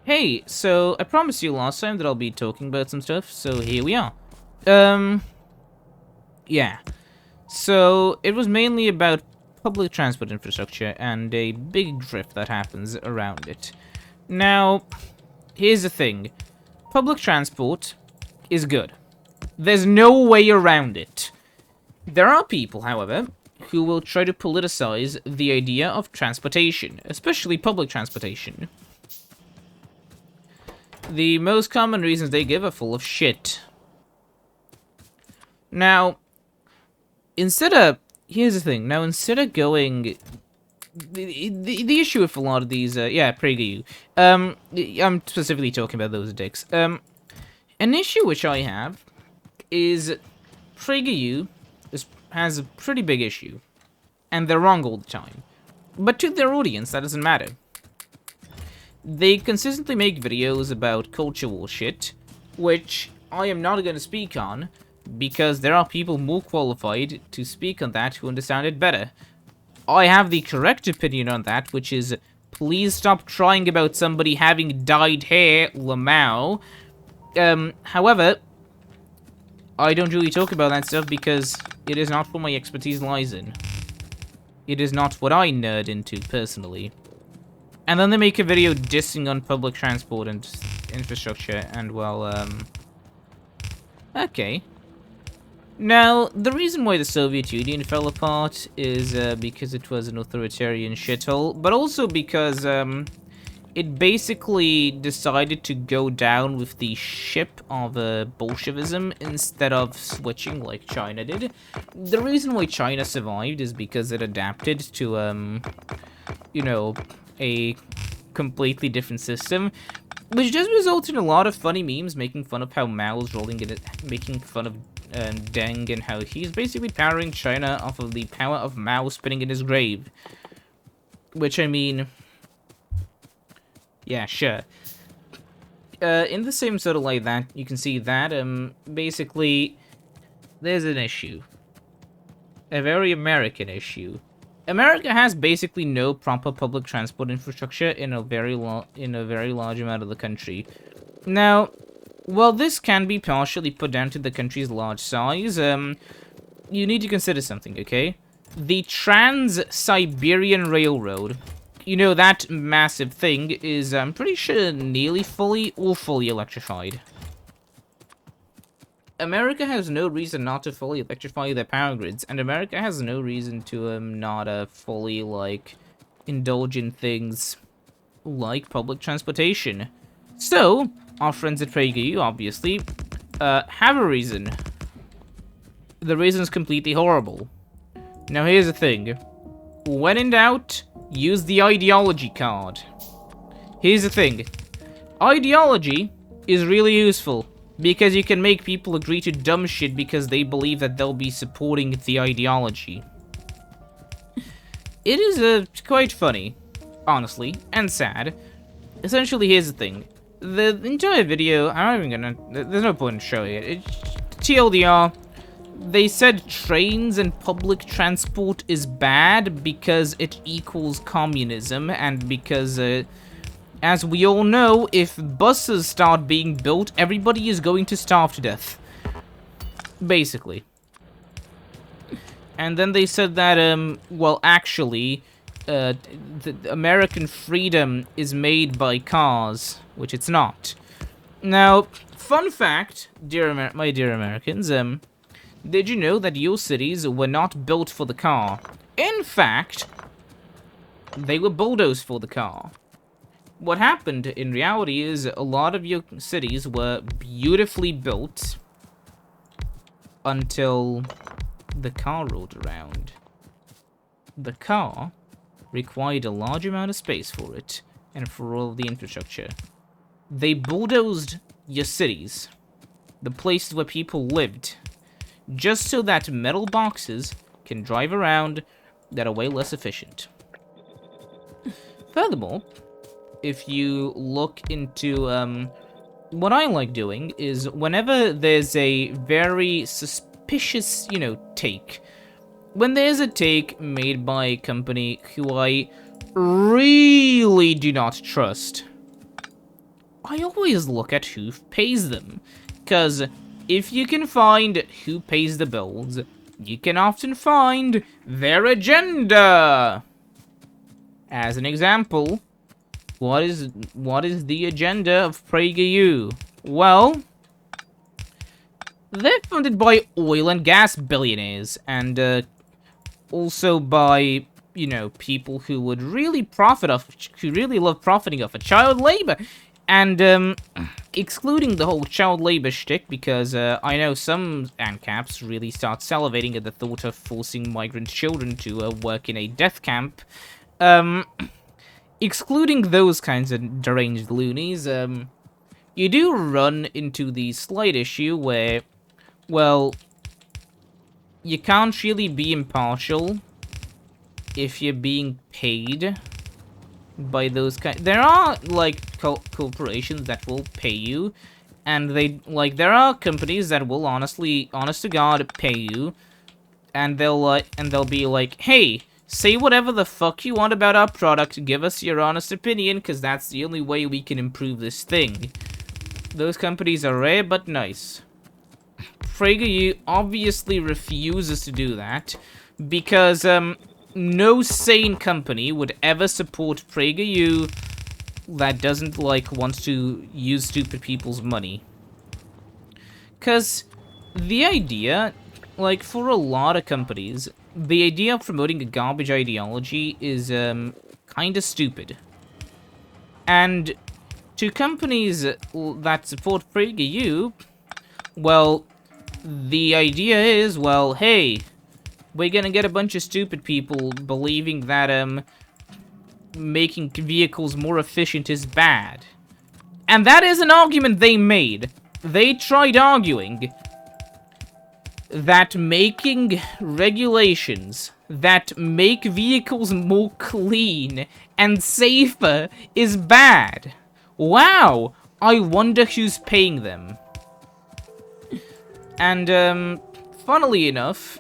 Hey, so I promised you last time that I'll be talking about some stuff, so here we are. Um, yeah. So it was mainly about public transport infrastructure and a big drift that happens around it. Now, here's the thing. Public transport is good. There's no way around it. There are people, however, who will try to politicize the idea of transportation, especially public transportation. The most common reasons they give are full of shit. Now, instead of here's the thing. Now, instead of going, the issue with a lot of these, yeah, PragerU. I'm specifically talking about those dicks. An issue which I have is PragerU has a pretty big issue, and they're wrong all the time. But to their audience, that doesn't matter. They consistently make videos about culture war shit, which I am not going to speak on, because there are people more qualified to speak on that who understand it better. I have the correct opinion on that, which is, please stop trying about somebody having dyed hair, Lamau. However, I don't really talk about that stuff because it is not what my expertise lies in. It is not what I nerd into, personally. And then they make a video dissing on public transport and infrastructure, and well, okay. Now, the reason why the Soviet Union fell apart is because it was an authoritarian shithole, but also because it basically decided to go down with the ship of Bolshevism instead of switching like China did. The reason why China survived is because it adapted to, you know, a completely different system, which does result in a lot of funny memes making fun of how Mao's rolling in it, making fun of Deng and how he's basically powering China off of the power of Mao spinning in his grave. Which, I mean, yeah, sure. In the same sort of like that, you can see that, basically, there's an issue. A very American issue. America has basically no proper public transport infrastructure in a very large amount of the country. Now, while this can be partially put down to the country's large size, you need to consider something, okay? The Trans-Siberian Railroad, you know, that massive thing is, I'm pretty sure, nearly fully or fully electrified. America has no reason not to fully electrify their power grids, and America has no reason to not fully like indulge in things like public transportation. So, our friends at PragerU obviously have a reason. The reason's completely horrible. Now here's the thing. When in doubt, use the ideology card. Here's the thing. Ideology is really useful, because you can make people agree to dumb shit because they believe that they'll be supporting the ideology. It is quite funny, honestly, and sad. Essentially, here's the thing. The entire video, I'm not even gonna... There's no point in showing it. TLDR, they said trains and public transport is bad because it equals communism, and because... as we all know, if buses start being built, everybody is going to starve to death. Basically. And then they said that, well, actually, the American freedom is made by cars, which it's not. Now, fun fact, my dear Americans, did you know that your cities were not built for the car? In fact, they were bulldozed for the car. What happened in reality is a lot of your cities were beautifully built until the car rolled around. The car required a large amount of space for it and for all of the infrastructure. They bulldozed your cities, the places where people lived, just so that metal boxes can drive around that are way less efficient. Furthermore, if you look into, what I like doing is whenever there's a very suspicious, take. When there's a take made by a company who I really do not trust, I always look at who pays them. Because if you can find who pays the bills, you can often find their agenda. As an example, what is the agenda of PragerU? Well, they're funded by oil and gas billionaires, and also by, you know, people who would really who really love profiting off of child labor. And excluding the whole child labor shtick, because I know some ANCAPs really start salivating at the thought of forcing migrant children to work in a death camp. Excluding those kinds of deranged loonies, you do run into the slight issue where, well, you can't really be impartial if you're being paid by those kind. There are like corporations that will pay you, and there are companies that will honest to God, pay you, and they'll be like, hey, say whatever the fuck you want about our product, give us your honest opinion, because that's the only way we can improve this thing. Those companies are rare but nice. PragerU obviously refuses to do that, because no sane company would ever support PragerU that doesn't, like, want to use stupid people's money. Because the idea, like, for a lot of companies, the idea of promoting a garbage ideology is, kinda stupid. And to companies that support PragerU, well, the idea is, well, hey, we're gonna get a bunch of stupid people believing that, making vehicles more efficient is bad. And that is an argument they made. They tried arguing that making regulations that make vehicles more clean and safer is bad. Wow, I wonder who's paying them. And, funnily enough,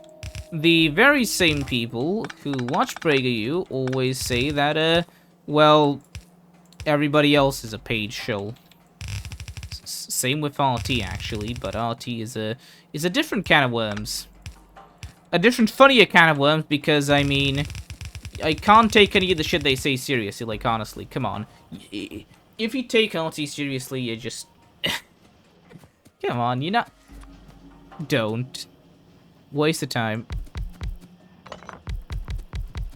the very same people who watch PragerU always say that, well, everybody else is a paid show. Same with RT, actually, but RT is a different can of worms. A different, funnier can of worms, because, I mean, I can't take any of the shit they say seriously, like, honestly, come on. If you take RT seriously, you're just... Come on, you're not... Don't. Waste of time.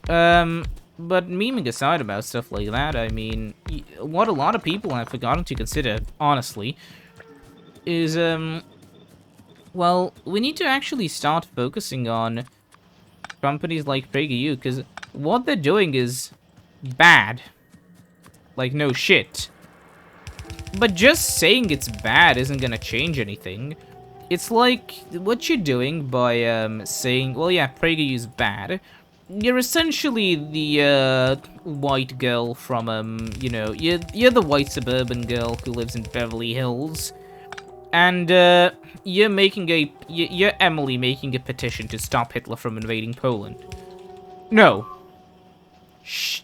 But memeing aside about stuff like that, I mean, what a lot of people have forgotten to consider, honestly, is, well, we need to actually start focusing on companies like PragerU, because what they're doing is bad. Like, no shit. But just saying it's bad isn't gonna change anything. It's like, what you're doing by, saying, well, yeah, PragerU's bad. You're essentially the, white girl from, you know, you're the white suburban girl who lives in Beverly Hills. And, you're Emily making a petition to stop Hitler from invading Poland. No. Shh.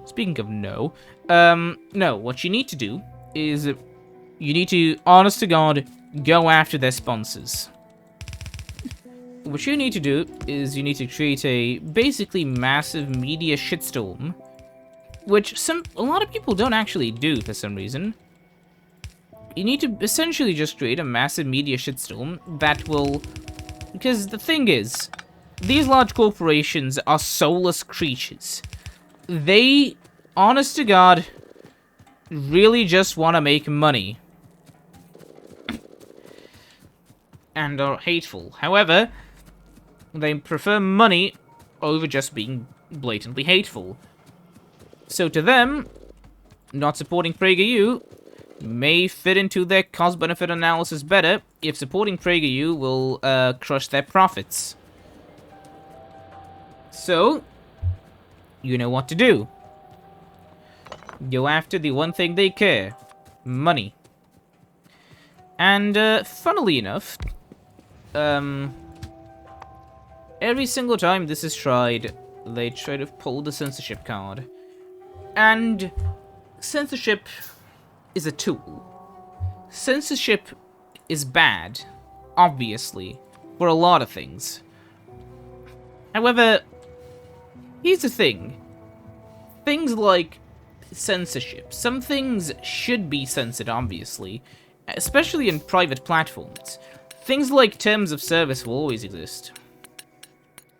Speaking of no, no, what you need to do is, you need to, honest to God, go after their sponsors. What you need to do is you need to create a basically massive media shitstorm, which a lot of people don't actually do for some reason. You need to essentially just create a massive media shitstorm that will... Because the thing is, these large corporations are soulless creatures. They, honest to God, really just want to make money. And are hateful. However, they prefer money over just being blatantly hateful. So to them, not supporting PragerU may fit into their cost-benefit analysis better if supporting PragerU will crush their profits. So, you know what to do. Go after the one thing they care. Money. And, funnily enough, every single time this is tried, they try to pull the censorship card. And censorship is a tool. Censorship is bad, obviously, for a lot of things. However, here's the thing. Things like censorship. Some things should be censored, obviously, especially in private platforms. Things like terms of service will always exist.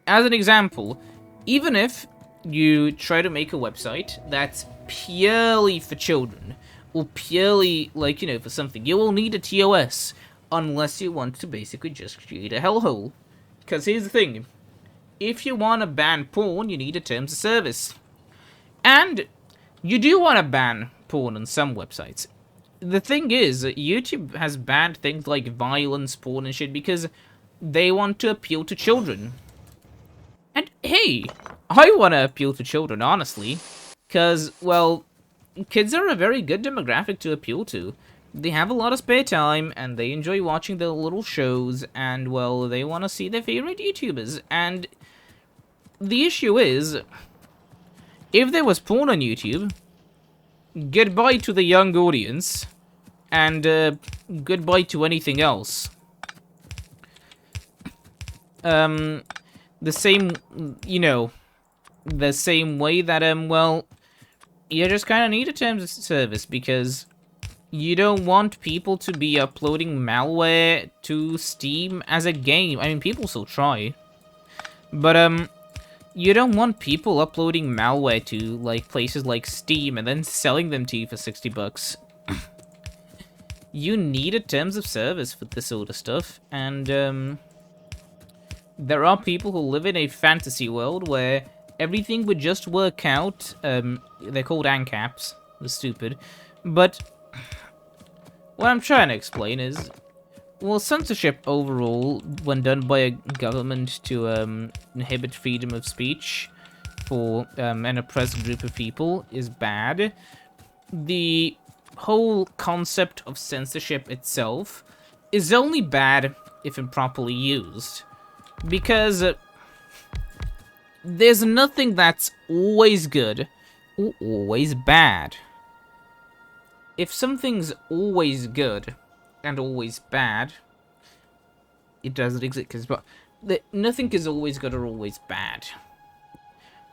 As an example, even if you try to make a website that's purely for children, or purely, like, you know, for something, you will need a TOS, unless you want to basically just create a hellhole. Because here's the thing, if you want to ban porn, you need a terms of service. And you do want to ban porn on some websites. The thing is, YouTube has banned things like violence, porn, and shit because they want to appeal to children. And hey, I want to appeal to children, honestly. Because, well, kids are a very good demographic to appeal to. They have a lot of spare time, and they enjoy watching their little shows, and, well, they want to see their favorite YouTubers. And the issue is, if there was porn on YouTube, goodbye to the young audience, and goodbye to anything else. The same, you know, the same way that, well, you just kind of need a terms of service, because you don't want people to be uploading malware to Steam as a game. I mean, people still try. But, you don't want people uploading malware to, like, places like Steam and then selling them to you for $60. You need a terms of service for this sort of stuff, and, there are people who live in a fantasy world where everything would just work out. They're called ANCAPs. They're stupid. But what I'm trying to explain is, well, censorship overall, when done by a government to inhibit freedom of speech for an oppressed group of people, is bad. The whole concept of censorship itself is only bad if improperly used. Because there's nothing that's always good or always bad. If something's always good and always bad, it doesn't exist. But nothing is always good or always bad.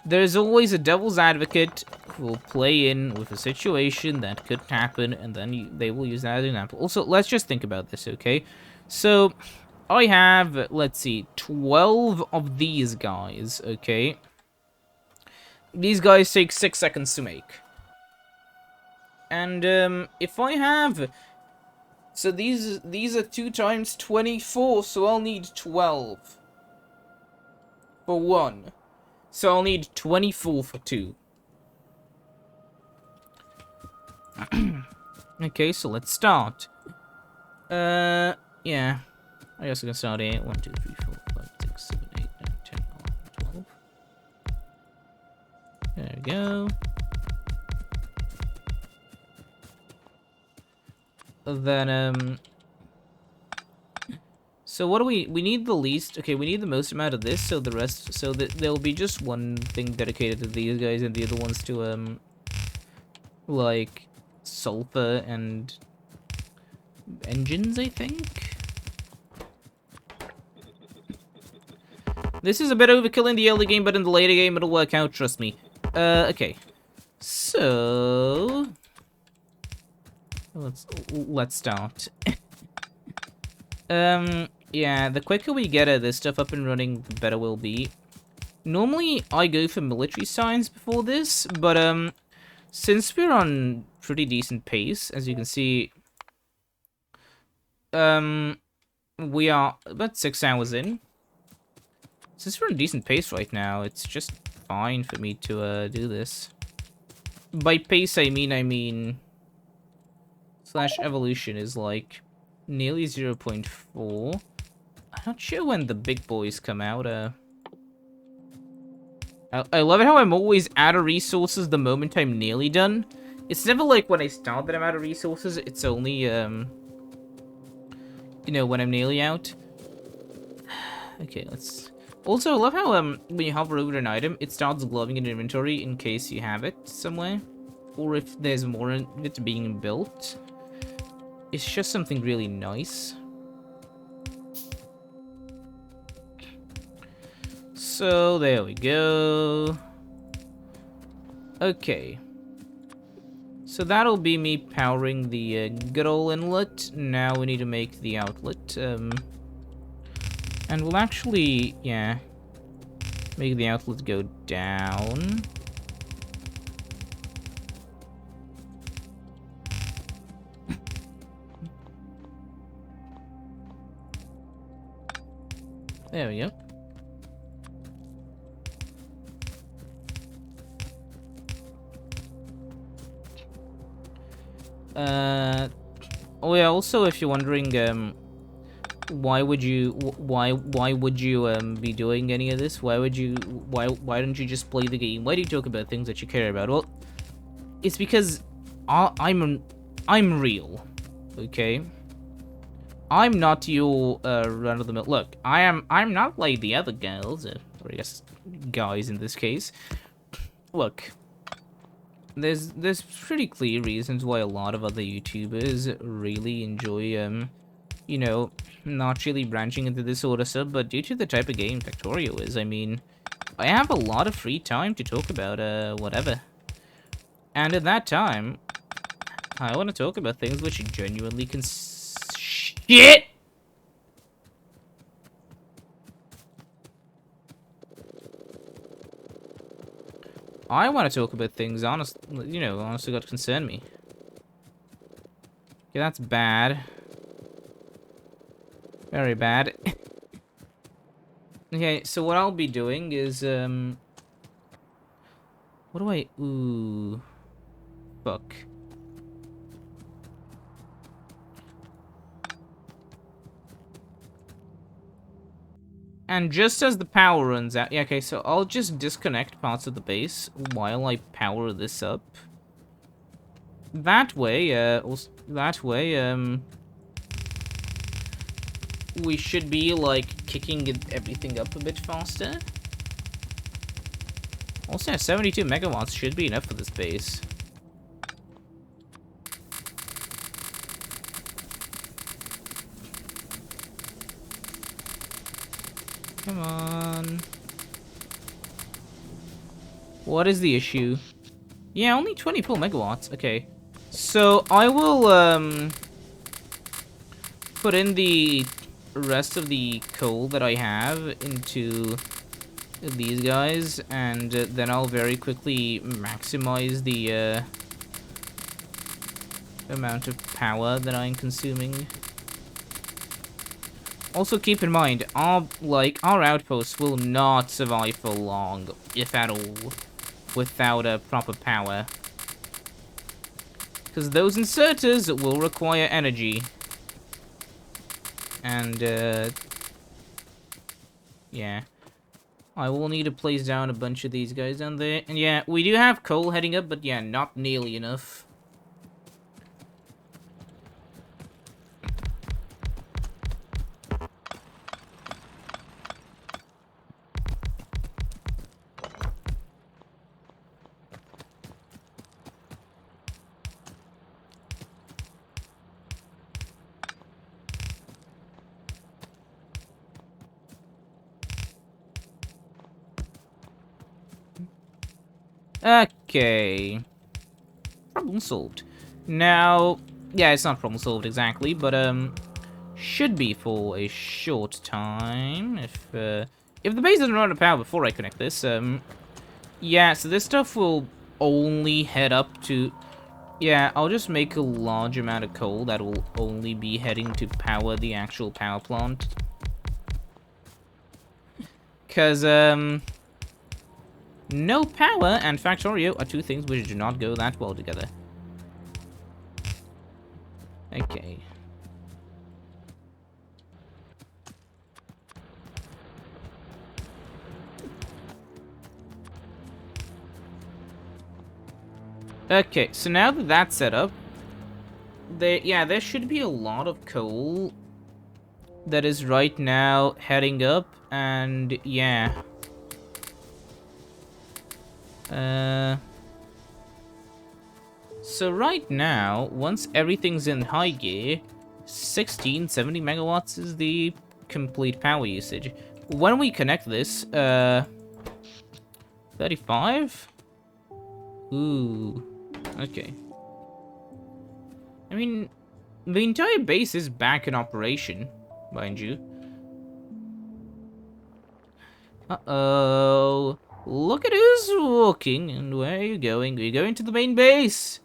There's always a devil's advocate who will play in with a situation that could happen, and then they will use that as an example. Also, let's just think about this, okay? So I have, let's see, 12 of these guys, okay? These guys take 6 seconds to make. And, if I have... So these are 2 times 24, so I'll need 12 for 1. So I'll need 24 for 2. Okay, so let's start. Yeah. I guess I can start here. 1, 2, 3, 4, 5, 6, 7, 8, 9, 10, 11, 12. There we go. Then, so what do we need the least, okay, we need the most amount of this, so the rest, so that there'll be just one thing dedicated to these guys, and the other ones to, like, sulfur and engines, I think? This is a bit overkill in the early game, but in the later game it'll work out, trust me. Okay. So... Let's start. Yeah, the quicker we get this stuff up and running, the better we'll be. Normally, I go for military science before this, but, since we're on pretty decent pace, as you can see, we are about 6 hours in. Since we're on decent pace right now, it's just fine for me to, do this. By pace, I mean... Slash evolution is like nearly 0.4. I'm not sure when the big boys come out. I love it how I'm always out of resources the moment I'm nearly done. It's never like when I start that I'm out of resources. It's only, you know, when I'm nearly out. Okay, let's... Also, I love how, when you hover over an item, it starts glowing in inventory in case you have it somewhere. or if there's more of it being built. It's just something really nice. So there we go. Okay. So that'll be me powering the good ol' inlet. Now we need to make the outlet. And we'll actually, yeah, make the outlet go down. There we go. Oh yeah, also if you're wondering, why would you be doing any of this? Why don't you just play the game? Why do you talk about things that you care about? Well, it's because I'm real, okay? I'm not your run-of-the-mill. Look, I'm not like the other girls, or I guess guys in this case. Look, there's pretty clear reasons why a lot of other YouTubers really enjoy you know, not really branching into this sort of stuff, but due to the type of game Factorio is, I mean, I have a lot of free time to talk about whatever. And at that time, I want to talk about things which genuinely shit. I want to talk about things honestly that concern me. Yeah, that's bad. Very bad. Okay, so what I'll be doing is, what do I, ooh, fuck. And just as the power runs out, yeah, okay, so I'll just disconnect parts of the base while I power this up. That way, we should be, like, kicking everything up a bit faster. Also, 72 megawatts should be enough for this base. Come on. What is the issue? Yeah, only 24 megawatts. Okay. So, I will, put in the rest of the coal that I have into these guys, and then I'll very quickly maximize the amount of power that I'm consuming. Also keep in mind, our outposts will not survive for long, if at all, without a proper power. Because those inserters will require energy. And yeah. I will need to place down a bunch of these guys down there. And yeah, we do have coal heading up, but yeah, not nearly enough. Okay. Problem solved. Now, yeah, it's not problem solved exactly, but should be for a short time. If the base doesn't run out of power before I connect this, yeah, so this stuff will only head up to, yeah, I'll just make a large amount of coal that will only be heading to power the actual power plant. Because, no power and Factorio are two things which do not go that well together. Okay. Okay, so now that that's set up, there should be a lot of coal that is right now heading up, and yeah. . So right now, once everything's in high gear, 1670 megawatts is the complete power usage. When we connect this, 35? Ooh, okay. I mean, the entire base is back in operation, mind you. Uh-oh. Look at who's walking, and where are you going? Are you going to the main base?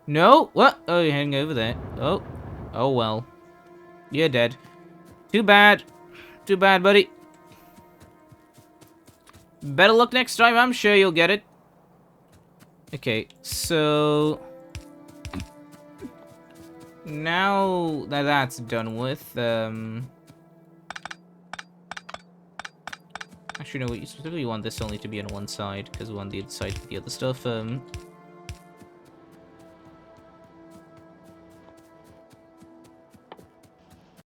No? What? Oh, you're heading over there. Oh. Oh, well. You're dead. Too bad. Too bad, buddy. Better luck next time, I'm sure you'll get it. Okay, so... now that that's done with, actually, no, we specifically want this only to be on one side, because we want the other side for the other stuff.